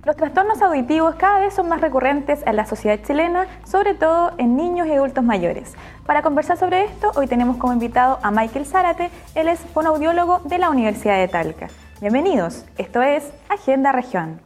Los trastornos auditivos cada vez son más recurrentes en la sociedad chilena, sobre todo en niños y adultos mayores. Para conversar sobre esto, hoy tenemos como invitado a Michael Zárate. Él es fonoaudiólogo de la Universidad de Talca. Bienvenidos, esto es Agenda Región.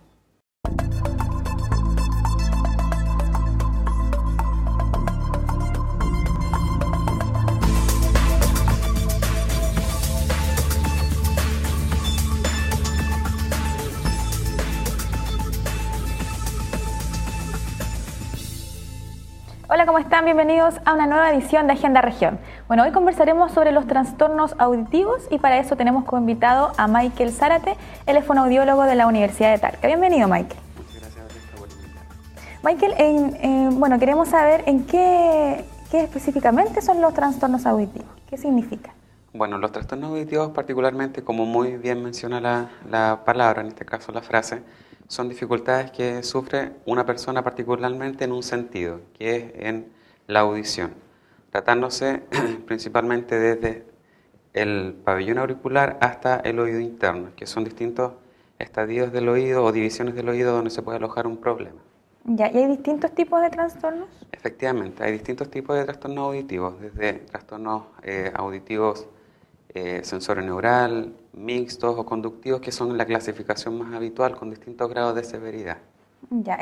Hola, ¿cómo están? Bienvenidos a una nueva edición de Agenda Región. Bueno, hoy conversaremos sobre los trastornos auditivos y para eso tenemos como invitado a Michael Zárate, él es fonoaudiólogo de la Universidad de Talca. Bienvenido, Michael. Muchas gracias por invitarme. Michael, bueno, queremos saber en qué específicamente son los trastornos auditivos. ¿Qué significa? Bueno, los trastornos auditivos particularmente, como muy bien menciona la palabra, en este caso la frase, son dificultades que sufre una persona particularmente en un sentido, que es en la audición, tratándose principalmente desde el pabellón auricular hasta el oído interno, que son distintos estadios del oído o divisiones del oído donde se puede alojar un problema. Ya, ¿y hay distintos tipos de trastornos? Efectivamente, hay distintos tipos de trastornos auditivos, desde trastornos auditivos sensorio-neural, mixtos o conductivos, que son la clasificación más habitual con distintos grados de severidad. Ya,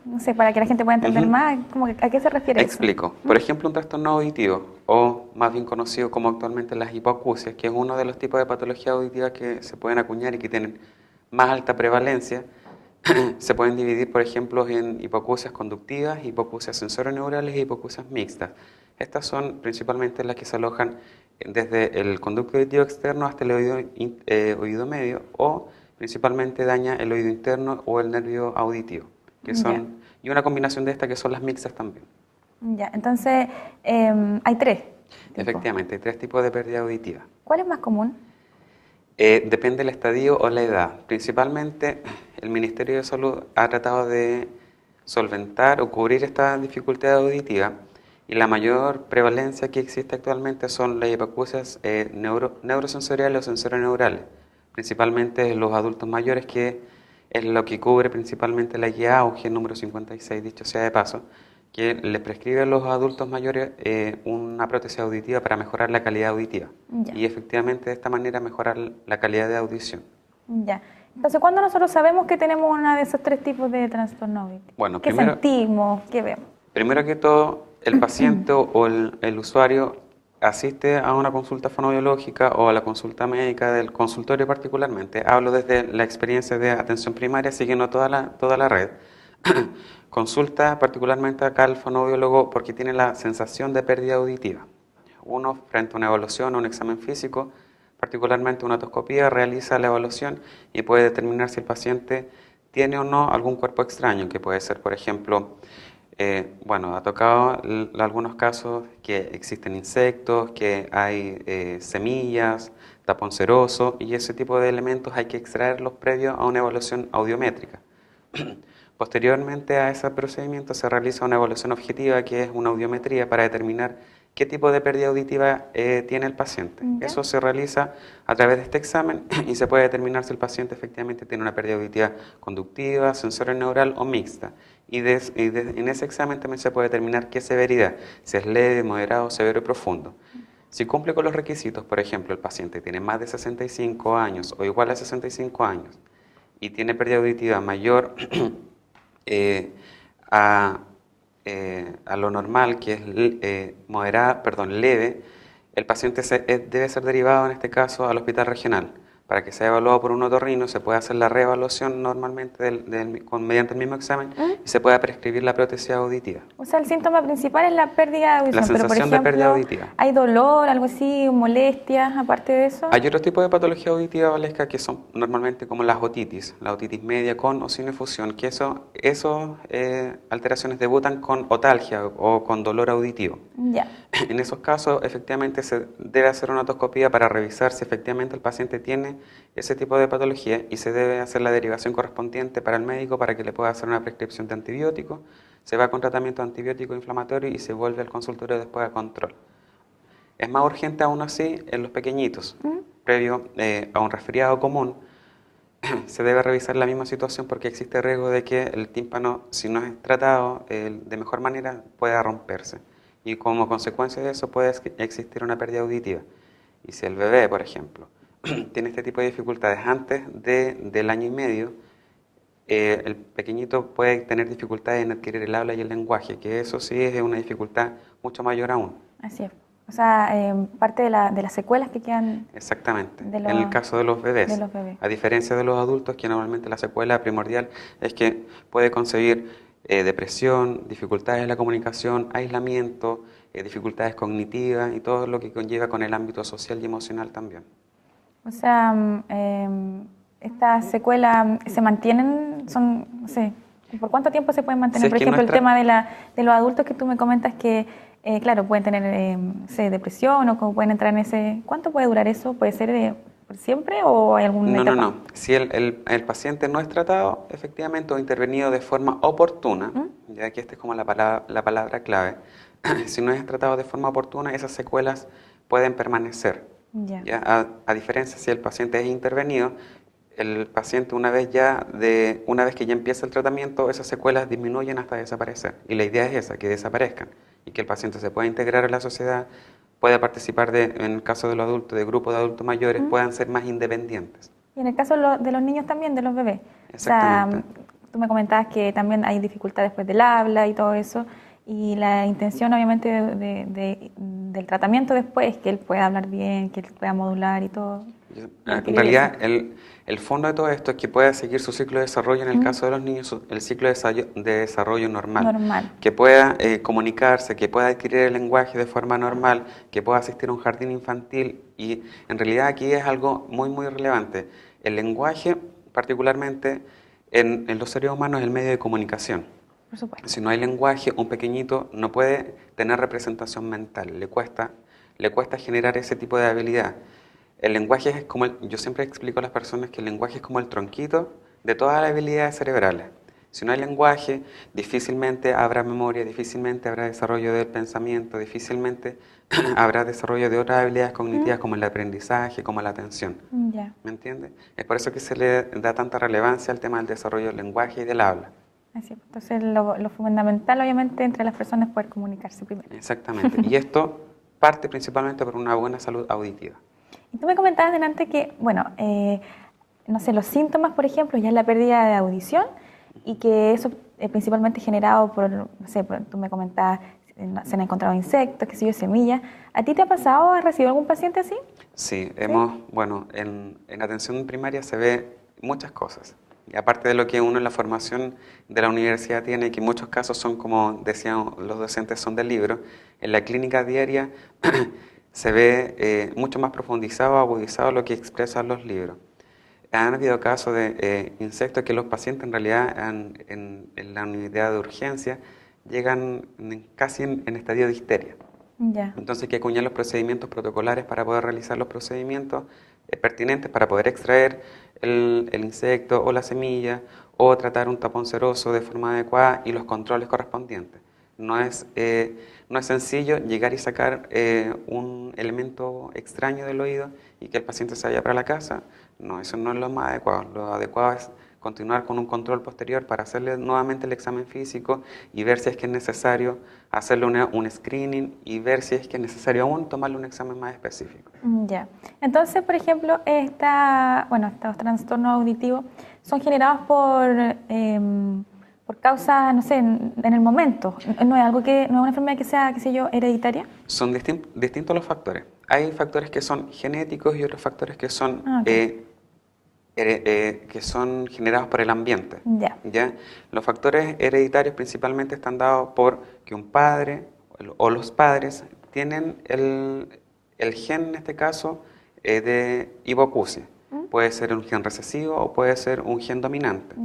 no sé, para que la gente pueda entender más, ¿a qué se refiere eso? Explico. Por ejemplo, un trastorno auditivo, o más bien conocido como actualmente las hipoacusias, que es uno de los tipos de patologías auditivas que se pueden acuñar y que tienen más alta prevalencia, se pueden dividir, por ejemplo, en hipoacusias conductivas, hipoacusias sensorio-neurales y hipoacusias mixtas. Estas son principalmente las que se alojan desde el conducto auditivo externo hasta el oído medio, o principalmente daña el oído interno o el nervio auditivo, que son, y una combinación de estas que son las mixtas también. Ya, entonces hay tres tipos. Efectivamente, hay tres tipos de pérdida auditiva. ¿Cuál es más común? Depende del estadio o la edad. Principalmente el Ministerio de Salud ha tratado de solventar o cubrir esta dificultad auditiva, y la mayor prevalencia que existe actualmente son las hipoacusias neurosensoriales o sensorio-neurales, principalmente en los adultos mayores, que es lo que cubre principalmente la guía AUGE número 56, dicho sea de paso, que le prescribe a los adultos mayores una prótesis auditiva para mejorar la calidad auditiva. Ya. Y efectivamente de esta manera mejorar la calidad de audición. Ya. Entonces, ¿cuándo nosotros sabemos que tenemos uno de esos tres tipos de trastorno auditivo? Bueno, ¿Qué sentimos? ¿Qué vemos? Primero que todo, el paciente o el usuario asiste a una consulta fonoaudiológica o a la consulta médica del consultorio particularmente. Hablo desde la experiencia de atención primaria, siguiendo toda la red. Consulta particularmente acá al fonoaudiólogo porque tiene la sensación de pérdida auditiva. Uno, frente a una evaluación o un examen físico, particularmente una otoscopía, realiza la evaluación y puede determinar si el paciente tiene o no algún cuerpo extraño, que puede ser, por ejemplo, ha tocado algunos casos que existen insectos, que hay semillas, tapón ceroso, y ese tipo de elementos hay que extraerlos previo a una evaluación audiométrica. Posteriormente a ese procedimiento se realiza una evaluación objetiva, que es una audiometría, para determinar qué tipo de pérdida auditiva tiene el paciente. Eso se realiza a través de este examen y se puede determinar si el paciente efectivamente tiene una pérdida auditiva conductiva, sensorio-neural o mixta. Y en ese examen también se puede determinar qué severidad, si es leve, moderado, severo y profundo. Si cumple con los requisitos, por ejemplo, el paciente tiene más de 65 años o igual a 65 años y tiene pérdida auditiva mayor a lo normal, que es leve, el paciente debe ser derivado en este caso al hospital regional para que sea evaluado por un otorrino. Se puede hacer la reevaluación normalmente mediante el mismo examen y se pueda prescribir la prótesis auditiva. O sea, el síntoma principal es la pérdida de audición. La sensación, pero, por ejemplo, de pérdida auditiva. ¿Hay dolor, algo así, molestias aparte de eso? Hay otros tipos de patología auditiva, Valesca, que son normalmente como la otitis media con o sin efusión, que esas alteraciones debutan con otalgia o con dolor auditivo. Ya. En esos casos, efectivamente, se debe hacer una otoscopía para revisar si efectivamente el paciente tiene ese tipo de patología, y se debe hacer la derivación correspondiente para el médico para que le pueda hacer una prescripción de antibióticos. Se va con tratamiento antibiótico inflamatorio y se vuelve al consultorio después a control. Es más urgente aún así en los pequeñitos, previo a un resfriado común, se debe revisar la misma situación porque existe riesgo de que el tímpano, si no es tratado de mejor manera, pueda romperse. Y como consecuencia de eso puede existir una pérdida auditiva. Y si el bebé, por ejemplo, tiene este tipo de dificultades antes del año y medio, el pequeñito puede tener dificultades en adquirir el habla y el lenguaje, que eso sí es una dificultad mucho mayor aún. Así es. O sea, parte de las secuelas que quedan. Exactamente, en el caso de los bebés. A diferencia de los adultos, que normalmente la secuela primordial es que puede concebir depresión, dificultades en la comunicación, aislamiento, dificultades cognitivas y todo lo que conlleva con el ámbito social y emocional también. O sea, estas secuelas se mantienen, no sé, ¿por cuánto tiempo se pueden mantener? Por ejemplo, el tema de los adultos que tú me comentas que, claro, pueden tener depresión o como pueden entrar en ese... ¿Cuánto puede durar eso? ¿Puede ser por siempre o hay algún etapa? No. Si el paciente no es tratado efectivamente o intervenido de forma oportuna, ya que esta es como la palabra clave, si no es tratado de forma oportuna, esas secuelas pueden permanecer. ¿Ya? A diferencia si el paciente es intervenido, el paciente una vez que ya empieza el tratamiento, esas secuelas disminuyen hasta desaparecer. Y la idea es esa, que desaparezcan y que el paciente se pueda integrar a la sociedad, pueda participar en el caso de los adultos, de grupos de adultos mayores, puedan ser más independientes. Y en el caso de los niños también, de los bebés. Exactamente. O sea, tú me comentabas que también hay dificultades después del habla y todo eso, y la intención obviamente del tratamiento después es que él pueda hablar bien, que él pueda modular y todo. En realidad, el fondo de todo esto es que pueda seguir su ciclo de desarrollo, en el caso de los niños, el ciclo de desarrollo normal. Que pueda comunicarse, que pueda adquirir el lenguaje de forma normal, que pueda asistir a un jardín infantil. Y en realidad aquí es algo muy, muy relevante. El lenguaje, particularmente en los seres humanos, es el medio de comunicación. Por supuesto. Si no hay lenguaje, un pequeñito no puede tener representación mental. Le cuesta generar ese tipo de habilidad. El lenguaje es como, yo siempre explico a las personas que el lenguaje es como el tronquito de todas las habilidades cerebrales. Si no hay lenguaje, difícilmente habrá memoria, difícilmente habrá desarrollo del pensamiento, difícilmente habrá desarrollo de otras habilidades cognitivas como el aprendizaje, como la atención. ¿Me entiendes? Es por eso que se le da tanta relevancia al tema del desarrollo del lenguaje y del habla. Así, entonces lo fundamental obviamente entre las personas es poder comunicarse primero. Exactamente, y esto parte principalmente por una buena salud auditiva. Y tú me comentabas delante que, bueno, no sé, los síntomas, por ejemplo, ya es la pérdida de audición y que eso es principalmente generado por, no sé, tú me comentabas, se han encontrado insectos, qué sé yo, semillas. ¿A ti te ha pasado, has recibido algún paciente así? Sí, bueno, en atención primaria se ve muchas cosas. Y aparte de lo que uno en la formación de la universidad tiene, que en muchos casos son, como decían los docentes, son del libro, en la clínica diaria se ve mucho más profundizado, agudizado lo que expresan los libros. Han habido casos de insectos que los pacientes en realidad en la unidad de urgencia llegan casi en estadio de histeria. Entonces hay que acuñar los procedimientos protocolares para poder realizar los procedimientos pertinentes para poder extraer el insecto o la semilla o tratar un tapón seroso de forma adecuada y los controles correspondientes. No es sencillo llegar y sacar un elemento extraño del oído y que el paciente se vaya para la casa. No, eso no es lo más adecuado. Lo adecuado es continuar con un control posterior para hacerle nuevamente el examen físico y ver si es que es necesario hacerle un screening y ver si es que es necesario aún tomarle un examen más específico. Ya. Entonces, por ejemplo, estos trastornos auditivos son generados por causas, no sé, en el momento. No es algo no es una enfermedad que sea, qué sé yo, hereditaria. Son distintos los factores. Hay factores que son genéticos y otros factores que son que son generados por el ambiente. ¿Ya? Los factores hereditarios principalmente están dados por que un padre o los padres tienen el gen, en este caso, de hipoacusia. Puede ser un gen recesivo o puede ser un gen dominante.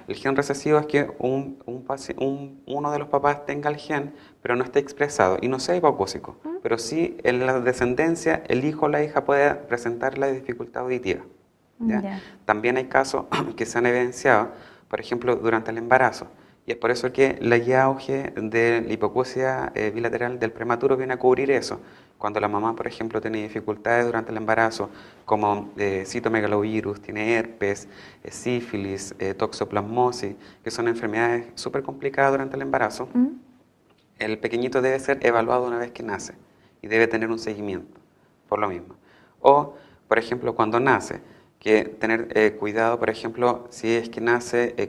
El gen recesivo es que uno de los papás tenga el gen, pero no esté expresado y no sea hipoacúsico. Pero sí, en la descendencia, el hijo o la hija puede presentar la dificultad auditiva. También hay casos que se han evidenciado, por ejemplo, durante el embarazo. Y es por eso que la guía auge de la hipoacusia bilateral del prematuro viene a cubrir eso. cuando la mamá, por ejemplo, tiene dificultades durante el embarazo, como citomegalovirus, tiene herpes, sífilis, toxoplasmosis, que son enfermedades súper complicadas durante el embarazo, el pequeñito debe ser evaluado una vez que nace y debe tener un seguimiento, por lo mismo. O, por ejemplo, cuando nace, que tener cuidado, por ejemplo, si es que nace el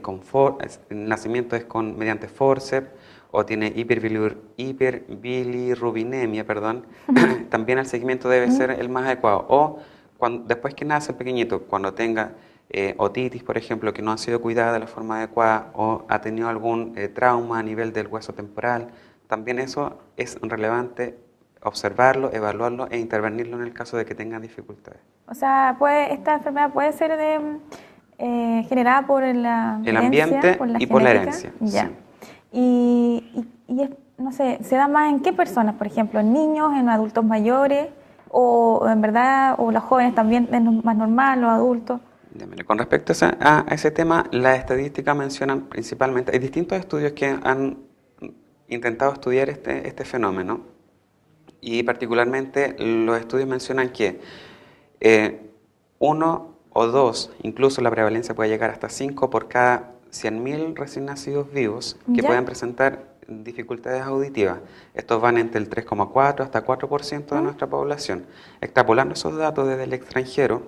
nacimiento es mediante forceps o tiene hiperbilirubinemia, también el seguimiento debe ser el más adecuado. O después que nace el pequeñito, cuando tenga otitis, por ejemplo, que no ha sido cuidada de la forma adecuada o ha tenido algún trauma a nivel del hueso temporal, también eso es relevante observarlo, evaluarlo e intervenirlo en el caso de que tenga dificultades. O sea, esta enfermedad puede ser generada por el ambiente y por la herencia. Ya. Sí. No sé, ¿se da más en qué personas? Por ejemplo, en niños, en adultos mayores, o en verdad, o los jóvenes también es más normal, los adultos. Con respecto a ese tema, las estadísticas mencionan principalmente, hay distintos estudios que han intentado estudiar este fenómeno, y particularmente los estudios mencionan que 1 o 2, incluso la prevalencia puede llegar hasta 5 por cada 100.000 recién nacidos vivos que pueden presentar dificultades auditivas. Estos van entre el 3,4 hasta 4% de nuestra población. Extrapolando esos datos desde el extranjero,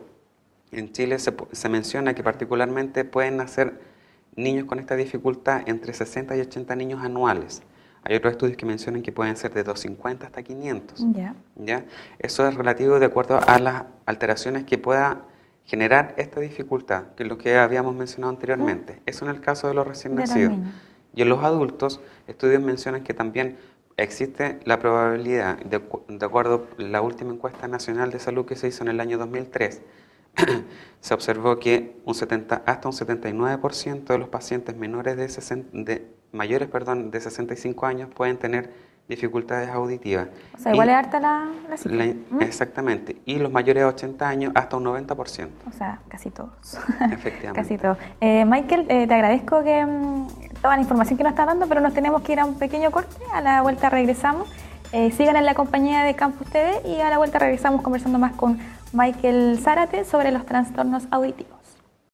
en Chile se menciona que particularmente pueden nacer niños con esta dificultad entre 60 y 80 niños anuales. Hay otros estudios que mencionan que pueden ser de 250 hasta 500. ¿Ya? Eso es relativo de acuerdo a las alteraciones que pueda generar esta dificultad, que es lo que habíamos mencionado anteriormente. Eso en el caso de los recién nacidos. Y en los adultos, estudios mencionan que también existe la probabilidad, de acuerdo a la última encuesta nacional de salud que se hizo en el año 2003, se observó que hasta un 79% de los pacientes mayores de 65 años pueden tener dificultades auditivas. O sea, igual es harta la cifra. Exactamente. Y los mayores de 80 años hasta un 90%. O sea, casi todos. Efectivamente. Casi todos. Michael, te agradezco que toda la información que nos está dando, pero nos tenemos que ir a un pequeño corte. A la vuelta regresamos. Sigan en la compañía de Campus TV y a la vuelta regresamos conversando más con Michael Zárate sobre los trastornos auditivos.